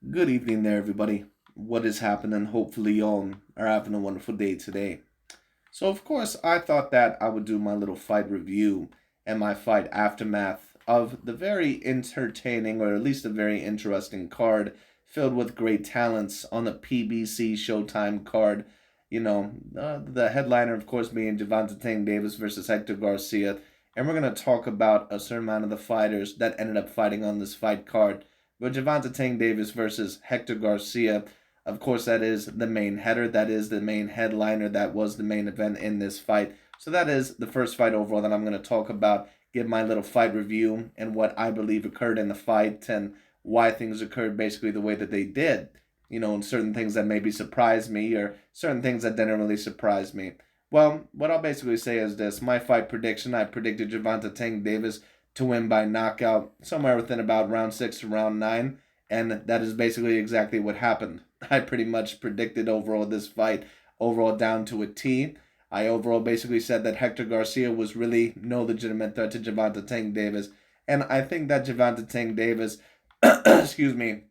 Good evening there, everybody. What is happening? Hopefully, y'all are having a wonderful day today. So, of course, I thought that I would do my little fight review and my fight aftermath of the very entertaining, or at least a very interesting card filled with great talents on the PBC Showtime card. The headliner, of course, being Gervonta Davis versus Hector Garcia. And we're going to talk about a certain amount of the fighters that ended up fighting on this fight card. But Gervonta Davis versus Hector Garcia, of course, that is the main header. That is the main headliner. That was the main event in this fight. So that is the first fight overall that I'm going to talk about, give my little fight review and what I believe occurred in the fight and why things occurred basically the way that they did. And certain things that maybe surprised me or certain things that didn't really surprise me. Well, what I'll basically say is this. My fight prediction, I predicted Gervonta Davis to win by knockout somewhere within about round 6 to round 9. And that is basically exactly what happened. I pretty much predicted overall this fight, overall down to a T. I overall basically said that Hector Garcia was really no legitimate threat to Gervonta Davis. And I think that Gervonta Davis, excuse me,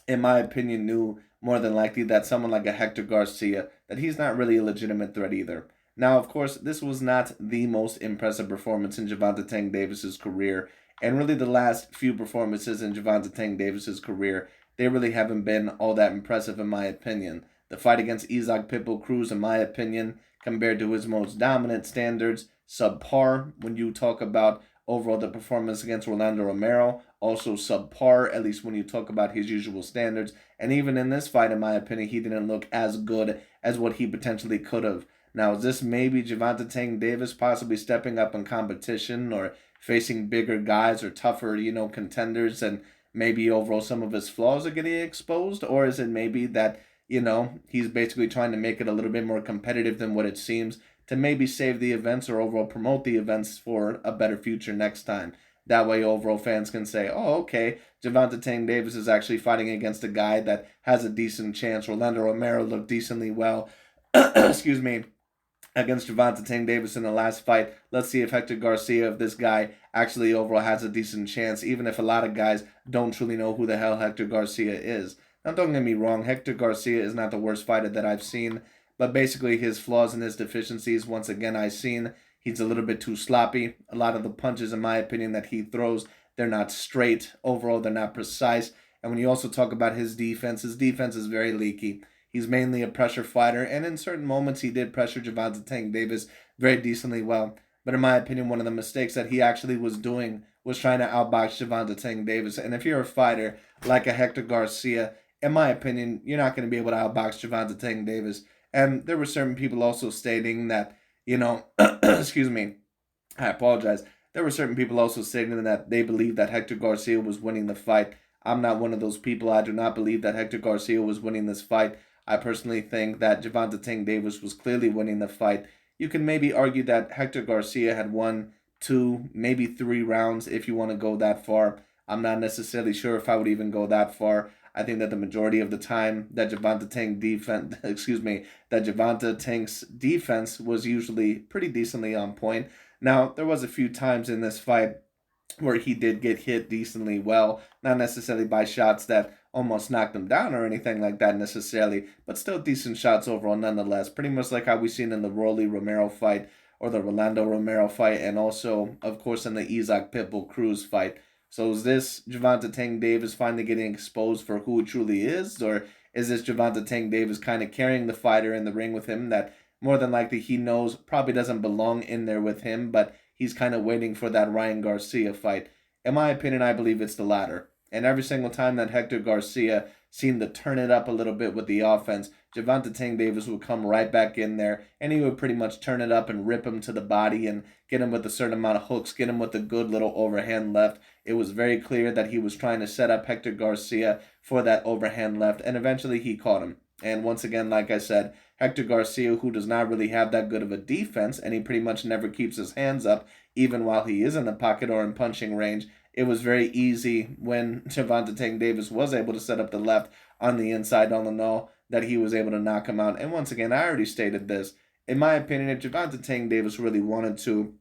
in my opinion, knew more than likely that someone like a Hector Garcia, that he's not really a legitimate threat either. Now, of course, this was not the most impressive performance in Gervonta Davis's career, and really the last few performances in Gervonta Davis's career, they really haven't been all that impressive in my opinion. The fight against Isaac Pitbull Cruz, in my opinion, compared to his most dominant standards, subpar when you talk about overall the performance against Rolando Romero, also subpar, at least when you talk about his usual standards. And even in this fight, in my opinion, he didn't look as good as what he potentially could have. Now, is this maybe Gervonta Davis possibly stepping up in competition or facing bigger guys or tougher, contenders, and maybe overall some of his flaws are getting exposed? Or is it maybe that, he's basically trying to make it a little bit more competitive than what it seems to maybe save the events or overall promote the events for a better future next time? That way, overall fans can say, oh, okay, Gervonta Davis is actually fighting against a guy that has a decent chance. Rolando Romero looked decently well. Excuse me, against Gervonta Davis in the last fight. Let's see if Hector Garcia, if this guy actually overall has a decent chance, even if a lot of guys don't truly know who the hell Hector Garcia is. Now, don't get me wrong, Hector Garcia is not the worst fighter that I've seen, but basically his flaws and his deficiencies, once again, I've seen. He's a little bit too sloppy. A lot of the punches, in my opinion, that he throws, they're not straight. Overall, they're not precise. And when you also talk about his defense is very leaky. He's mainly a pressure fighter, and in certain moments he did pressure Gervonta Davis very decently well. But in my opinion, one of the mistakes that he actually was doing was trying to outbox Gervonta Davis. And if you're a fighter like a Hector Garcia, in my opinion, you're not going to be able to outbox Gervonta Davis. And there were certain people also stating that, excuse me, I apologize. There were certain people also stating that they believed that Hector Garcia was winning the fight. I'm not one of those people. I do not believe that Hector Garcia was winning this fight. I personally think that Gervonta Davis was clearly winning the fight. You can maybe argue that Hector Garcia had won two, maybe three rounds if you want to go that far. I'm not necessarily sure if I would even go that far. I think that the majority of the time that Gervonta Tank's defense was usually pretty decently on point. Now, there was a few times in this fight where he did get hit decently well, not necessarily by shots that almost knocked him down or anything like that necessarily, but still decent shots overall nonetheless. Pretty much like how we seen in the Rolly Romero fight or the Rolando Romero fight, and also, of course, in the Isaac Pitbull Cruz fight. So is this Gervonta Davis finally getting exposed for who it truly is, or is this Gervonta Davis kind of carrying the fighter in the ring with him that more than likely he knows probably doesn't belong in there with him, but he's kind of waiting for that Ryan Garcia fight? In my opinion, I believe it's the latter. And every single time that Hector Garcia seemed to turn it up a little bit with the offense, Gervonta Davis would come right back in there and he would pretty much turn it up and rip him to the body and get him with a certain amount of hooks, get him with a good little overhand left. It was very clear that he was trying to set up Hector Garcia for that overhand left, and eventually he caught him. And once again, like I said, Hector Garcia, who does not really have that good of a defense, and he pretty much never keeps his hands up, even while he is in the pocket or in punching range, it was very easy when Gervonta Davis was able to set up the left on the inside on the null that he was able to knock him out. And once again, I already stated this. In my opinion, if Gervonta Davis really wanted to,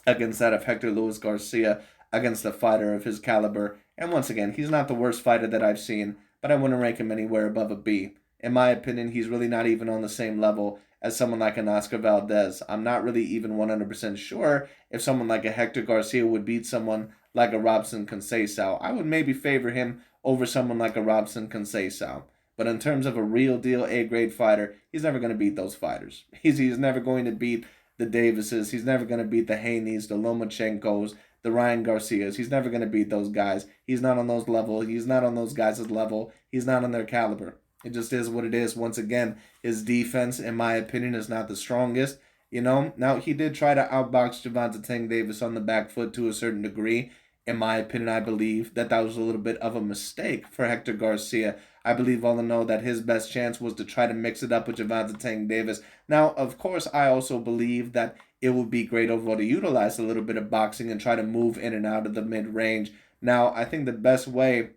against that of Hector Luis Garcia, against a fighter of his caliber, And once again, he's not the worst fighter that I've seen, but I wouldn't rank him anywhere above a B. In my opinion, he's really not even on the same level as someone like an Oscar Valdez. I'm not really even 100% sure if someone like a Hector Garcia would beat someone like a Robson Conceição. I would maybe favor him over someone like a Robson Conceição. But in terms of a real deal A grade fighter, he's never going to beat those fighters. He's never going to beat the Davises. He's never going to beat the Haneys, the Lomachenkos, the Ryan Garcias. He's never going to beat those guys. He's not on those level. He's not on those guys' level. He's not on their caliber. It just is what it is. Once again, his defense, in my opinion, is not the strongest. Now he did try to outbox Gervonta Davis on the back foot to a certain degree. In my opinion, I believe that was a little bit of a mistake for Hector Garcia. I believe all in all that his best chance was to try to mix it up with Gervonta Davis. Now, of course, I also believe that it would be great overall to utilize a little bit of boxing and try to move in and out of the mid-range. Now, I think the best way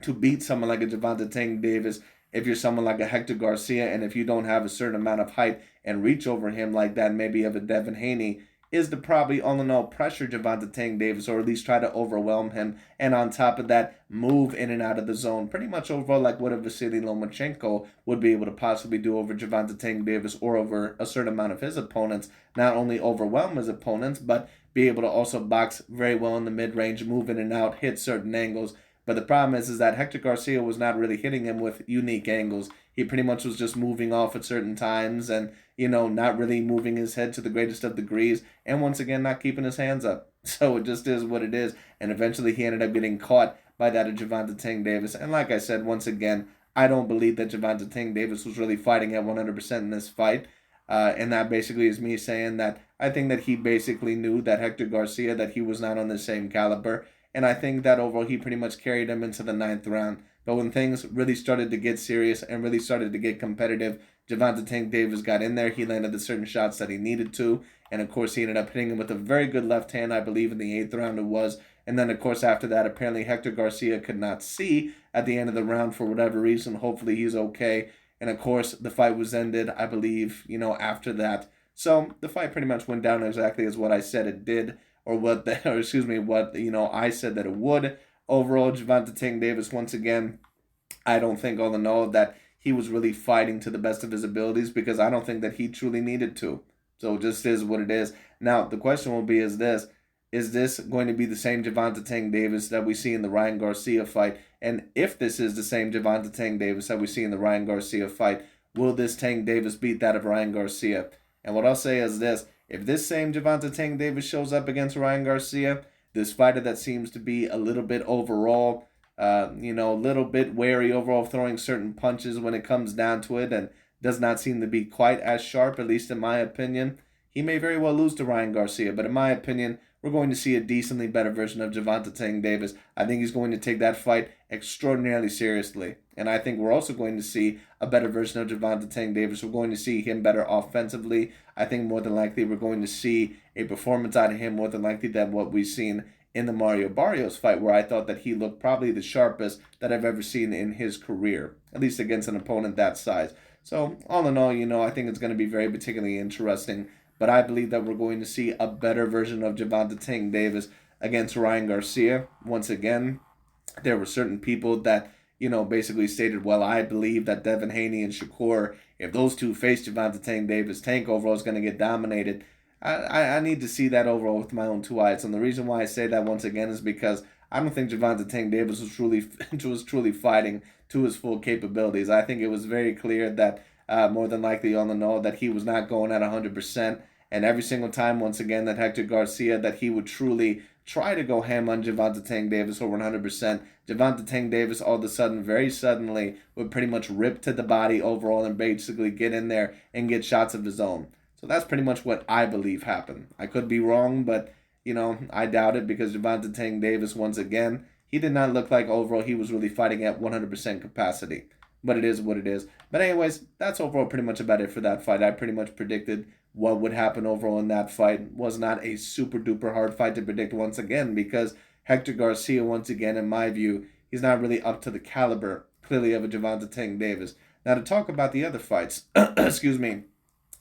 to beat someone like a Gervonta Davis, if you're someone like a Hector Garcia, and if you don't have a certain amount of height and reach over him like that, maybe of a Devin Haney, is to probably all in all pressure Gervonta Davis, or at least try to overwhelm him, and on top of that, move in and out of the zone, pretty much overall like what a Vasily Lomachenko would be able to possibly do over Gervonta Davis or over a certain amount of his opponents. Not only overwhelm his opponents, but be able to also box very well in the mid-range, move in and out, hit certain angles. But the problem is that Hector Garcia was not really hitting him with unique angles. He pretty much was just moving off at certain times and, not really moving his head to the greatest of degrees. And once again, not keeping his hands up. So it just is what it is. And eventually he ended up getting caught by that of Gervonta Davis. And like I said, once again, I don't believe that Gervonta Davis was really fighting at 100% in this fight. And that basically is me saying that I think that he basically knew that Hector Garcia, that he was not on the same caliber. And I think that overall he pretty much carried him into the 9th round. But when things really started to get serious and really started to get competitive, Gervonta Davis got in there. He landed the certain shots that he needed to. And of course, he ended up hitting him with a very good left hand, I believe, in the 8th round it was. And then, of course, after that, apparently Hector Garcia could not see at the end of the round for whatever reason. Hopefully he's okay. And of course, the fight was ended, I believe, after that. So the fight pretty much went down exactly as what I said it did. Or what I said that it would. Overall, Gervonta Davis, once again, I don't think all in all that he was really fighting to the best of his abilities, because I don't think that he truly needed to. So it just is what it is. Now, the question will be is this going to be the same Gervonta Davis that we see in the Ryan Garcia fight? And if this is the same Gervonta Davis that we see in the Ryan Garcia fight, will this Tank Davis beat that of Ryan Garcia? And what I'll say is this. If this same Gervonta Davis shows up against Ryan Garcia, this fighter that seems to be a little bit overall, a little bit wary overall of throwing certain punches when it comes down to it, and does not seem to be quite as sharp, at least in my opinion, he may very well lose to Ryan Garcia. But in my opinion, we're going to see a decently better version of Gervonta Davis. I think he's going to take that fight extraordinarily seriously. And I think we're also going to see a better version of Gervonta Davis. We're going to see him better offensively. I think more than likely we're going to see a performance out of him more than likely than what we've seen in the Mario Barrios fight, where I thought that he looked probably the sharpest that I've ever seen in his career, at least against an opponent that size. So all in all, I think it's going to be very particularly interesting. But I believe that we're going to see a better version of Gervonta Davis against Ryan Garcia. Once again, there were certain people that, basically stated, well, I believe that Devin Haney and Shakur, if those two face Gervonta Davis, Tank overall is going to get dominated. I need to see that overall with my own two eyes. And the reason why I say that once again is because I don't think Gervonta Davis was truly fighting to his full capabilities. I think it was very clear that more than likely on the know that he was not going at 100%. And every single time, once again, that Hector Garcia, that he would truly try to go ham on Gervonta Davis over 100%. Gervonta Davis all of a sudden, very suddenly, would pretty much rip to the body overall and basically get in there and get shots of his own. So that's pretty much what I believe happened. I could be wrong, but, I doubt it, because Gervonta Davis, once again, he did not look like overall he was really fighting at 100% capacity. But it is what it is. But anyways, that's overall pretty much about it for that fight. I pretty much predicted what would happen overall in that fight. Was not a super duper hard fight to predict once again, because Hector Garcia, once again, in my view, he's not really up to the caliber, clearly, of a Gervonta Davis. Now, to talk about the other fights, excuse me,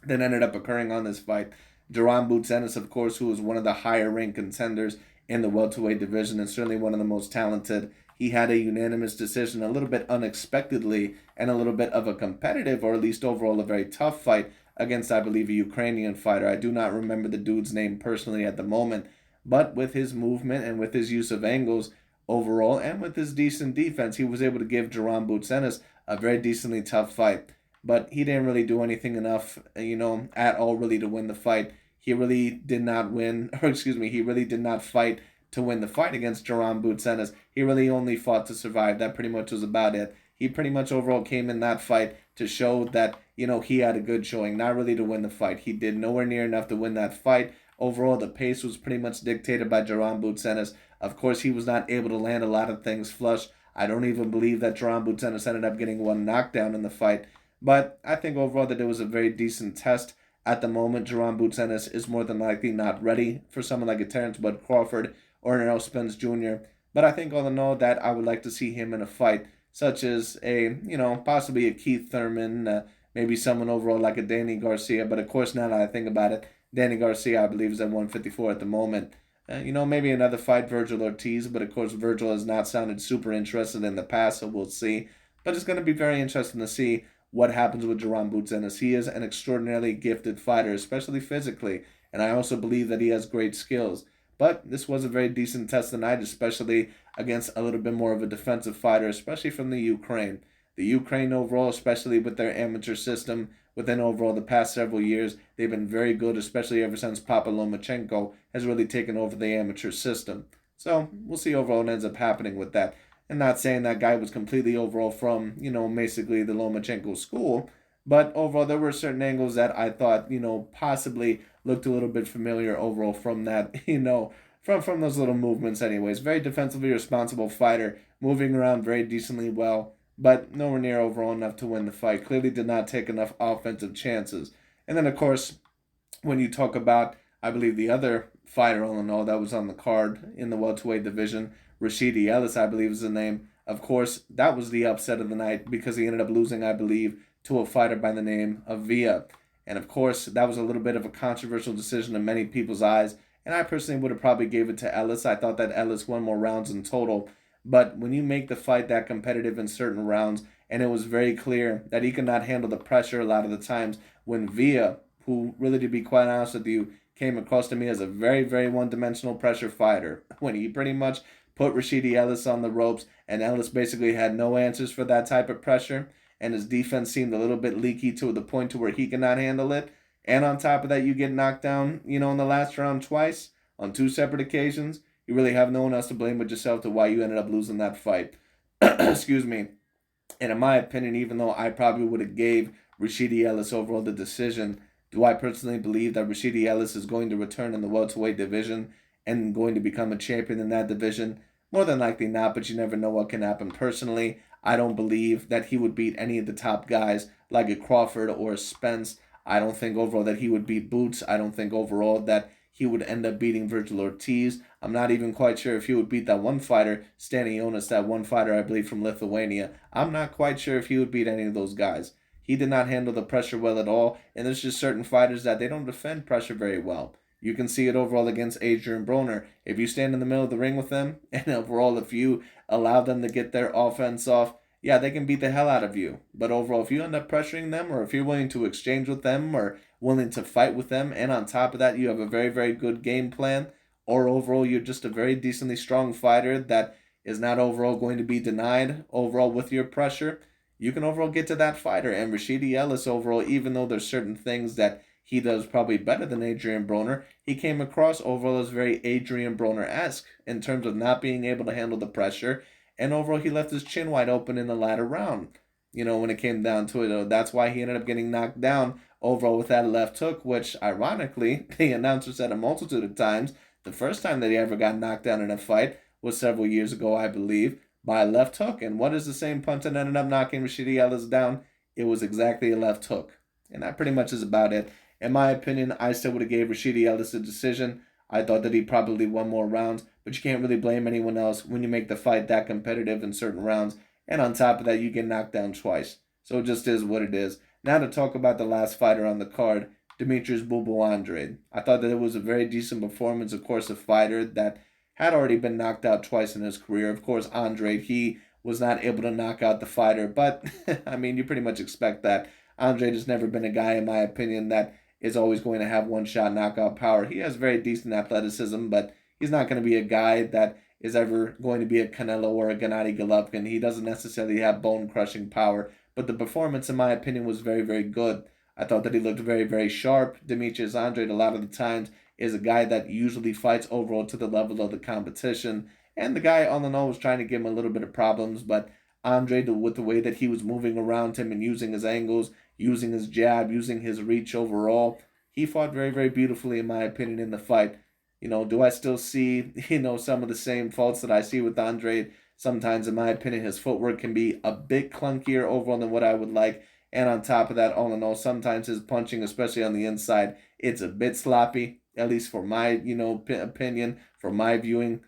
that ended up occurring on this fight, Duran Boots Ennis, of course, who was one of the higher ranked contenders in the welterweight division and certainly one of the most talented. He had a unanimous decision a little bit unexpectedly and a little bit of a competitive, or at least overall a very tough fight against, I believe, a Ukrainian fighter. I do not remember the dude's name personally at the moment, but with his movement and with his use of angles overall and with his decent defense, he was able to give Jaron Boots a very decently tough fight. But he didn't really do anything enough, at all really to win the fight. He really did not win, or excuse me, he really did not fight to win the fight against Jaron Boots. He really only fought to survive. That pretty much was about it. He pretty much overall came in that fight to show that, he had a good showing, not really to win the fight. He did nowhere near enough to win that fight. Overall, the pace was pretty much dictated by Jaron Boots. Of course, he was not able to land a lot of things flush. I don't even believe that Jaron Boots ended up getting one knockdown in the fight. But I think overall that it was a very decent test. At the moment, Jaron Boots is more than likely not ready for someone like a Terrence Bud Crawford or an Errol Spence Jr. But I think all in all that I would like to see him in a fight such as possibly a Keith Thurman, maybe someone overall like a Danny Garcia. But of course, now that I think about it, Danny Garcia, I believe, is at 154 at the moment. Maybe another fight, Virgil Ortiz, but of course, Virgil has not sounded super interested in the past, so we'll see. But it's going to be very interesting to see what happens with Jaron Boots Ennis. He is an extraordinarily gifted fighter, especially physically, and I also believe that he has great skills. But this was a very decent test tonight, especially against a little bit more of a defensive fighter, especially from the Ukraine. The Ukraine overall, especially with their amateur system, within overall the past several years, they've been very good, especially ever since Papa Lomachenko has really taken over the amateur system. So we'll see overall what ends up happening with that. And not saying that guy was completely overall from, basically the Lomachenko school, but overall there were certain angles that I thought, possibly looked a little bit familiar overall from that, from those little movements anyways. Very defensively responsible fighter, moving around very decently well, but nowhere near overall enough to win the fight. Clearly did not take enough offensive chances. And then, of course, when you talk about, I believe, the other fighter all in all that was on the card in the welterweight division, Rashidi Ellis, I believe is the name. Of course, that was the upset of the night because he ended up losing, I believe, to a fighter by the name of Villa. And of course, that was a little bit of a controversial decision in many people's eyes. And I personally would have probably gave it to Ellis. I thought that Ellis won more rounds in total. But when you make the fight that competitive in certain rounds, and it was very clear that he could not handle the pressure a lot of the times when Villa, who really, to be quite honest with you, came across to me as a very, very one-dimensional pressure fighter. When he pretty much put Rashidi Ellis on the ropes, and Ellis basically had no answers for that type of pressure, and his defense seemed a little bit leaky to the point to where he cannot handle it. And on top of that, you get knocked down, in the last round twice on two separate occasions. You really have no one else to blame but yourself to why you ended up losing that fight. Excuse me. And in my opinion, even though I probably would have gave Rashidi Ellis overall the decision, do I personally believe that Rashidi Ellis is going to return in the welterweight division and going to become a champion in that division? More than likely not, but you never know what can happen. Personally, I don't believe that he would beat any of the top guys like a Crawford or a Spence. I don't think overall that he would beat Boots. I don't think overall that he would end up beating Virgil Ortiz. I'm not even quite sure if he would beat that one fighter, Stanionis, that one fighter I believe from Lithuania. I'm not quite sure if he would beat any of those guys. He did not handle the pressure well at all, and there's just certain fighters that they don't defend pressure very well. You can see it overall against Adrian Broner. If you stand in the middle of the ring with them, and overall if you allow them to get their offense off, yeah, they can beat the hell out of you. But overall, if you end up pressuring them, or if you're willing to exchange with them, or willing to fight with them, and on top of that, you have a very, very good game plan, or overall, you're just a very decently strong fighter that is not overall going to be denied overall with your pressure, you can overall get to that fighter. And Rashidi Ellis overall, even though there's certain things that he does probably better than Adrian Broner, he came across overall as very Adrian Broner-esque in terms of not being able to handle the pressure. And overall, he left his chin wide open in the latter round. When it came down to it, that's why he ended up getting knocked down overall with that left hook, which, ironically, the announcer said a multitude of times. The first time that he ever got knocked down in a fight was several years ago, I believe, by a left hook. And what is the same punch that ended up knocking Rashidi Ellis down? It was exactly a left hook. And that pretty much is about it. In my opinion, I still would have gave Rashidi Ellis a decision. I thought that he probably won more rounds, but you can't really blame anyone else when you make the fight that competitive in certain rounds. And on top of that, you get knocked down twice. So it just is what it is. Now to talk about the last fighter on the card, Demetrius Boo Andrade. I thought that it was a very decent performance. Of course, a fighter that had already been knocked out twice in his career. Of course, Andre, he was not able to knock out the fighter, but I mean, you pretty much expect that. Andre has never been a guy, in my opinion, that is always going to have one shot knockout power. He has very decent athleticism, but he's not going to be a guy that is ever going to be a Canelo or a Gennady Golovkin. He doesn't necessarily have bone crushing power, but the performance, in my opinion, was very, very good. I thought that he looked very, very sharp. Demetrius Andrade, a lot of the times, is a guy that usually fights overall to the level of the competition. And the guy, all in all, was trying to give him a little bit of problems, but Andre, with the way that he was moving around him and using his angles, using his jab, using his reach overall, he fought very, very beautifully, in my opinion, in the fight. Do I still see, some of the same faults that I see with Andre? Sometimes, in my opinion, his footwork can be a bit clunkier overall than what I would like. And on top of that, all in all, sometimes his punching, especially on the inside, it's a bit sloppy, at least for my, opinion, for my viewing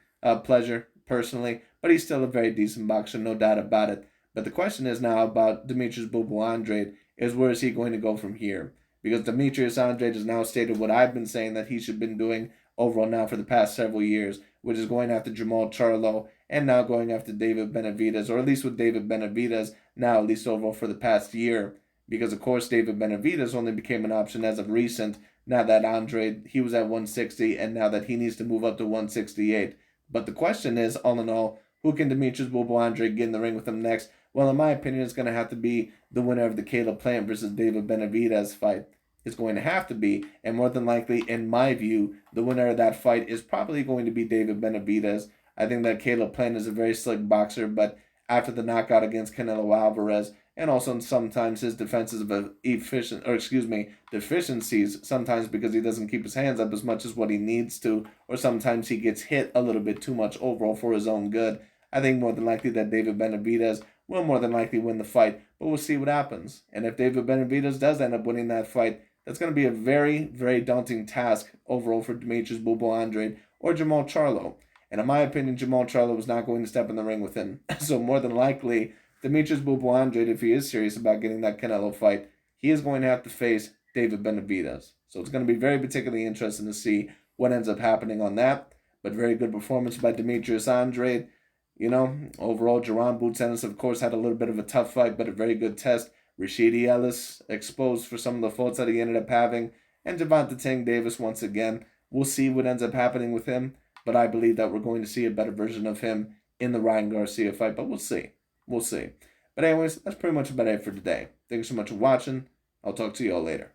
pleasure personally. But he's still a very decent boxer, no doubt about it. But the question is now about Demetrius Bubu Andrade is where is he going to go from here? Because Demetrius Andrade has now stated what I've been saying that he should have been doing overall now for the past several years, which is going after Jamal Charlo and now going after David Benavidez, or at least with David Benavidez now, at least overall for the past year. Because, of course, David Benavidez only became an option as of recent, now that Andrade, he was at 160, and now that he needs to move up to 168. But the question is, all in all, who can Demetrius Bobo Andrade get in the ring with him next? Well, in my opinion, it's going to have to be the winner of the Caleb Plant versus David Benavidez fight. It's going to have to be, and more than likely, in my view, the winner of that fight is probably going to be David Benavidez. I think that Caleb Plant is a very slick boxer, but after the knockout against Canelo Alvarez, and also sometimes his deficiencies, sometimes because he doesn't keep his hands up as much as what he needs to, or sometimes he gets hit a little bit too much overall for his own good. I think more than likely that David Benavidez will more than likely win the fight, but we'll see what happens. And if David Benavidez does end up winning that fight, that's going to be a very, very daunting task overall for Demetrius Bobo Andrade or Jamal Charlo. And in my opinion, Jamal Charlo was not going to step in the ring with him. So more than likely, Demetrius Bobo Andrade, if he is serious about getting that Canelo fight, he is going to have to face David Benavidez. So it's going to be very particularly interesting to see what ends up happening on that. But very good performance by Demetrius Andrade. Overall, Jerron Boots Ennis, of course, had a little bit of a tough fight, but a very good test. Rashidi Ellis exposed for some of the faults that he ended up having. And Gervonta Davis, once again, we'll see what ends up happening with him. But I believe that we're going to see a better version of him in the Ryan Garcia fight. But we'll see. We'll see. But anyways, that's pretty much about it for today. Thank you so much for watching. I'll talk to you all later.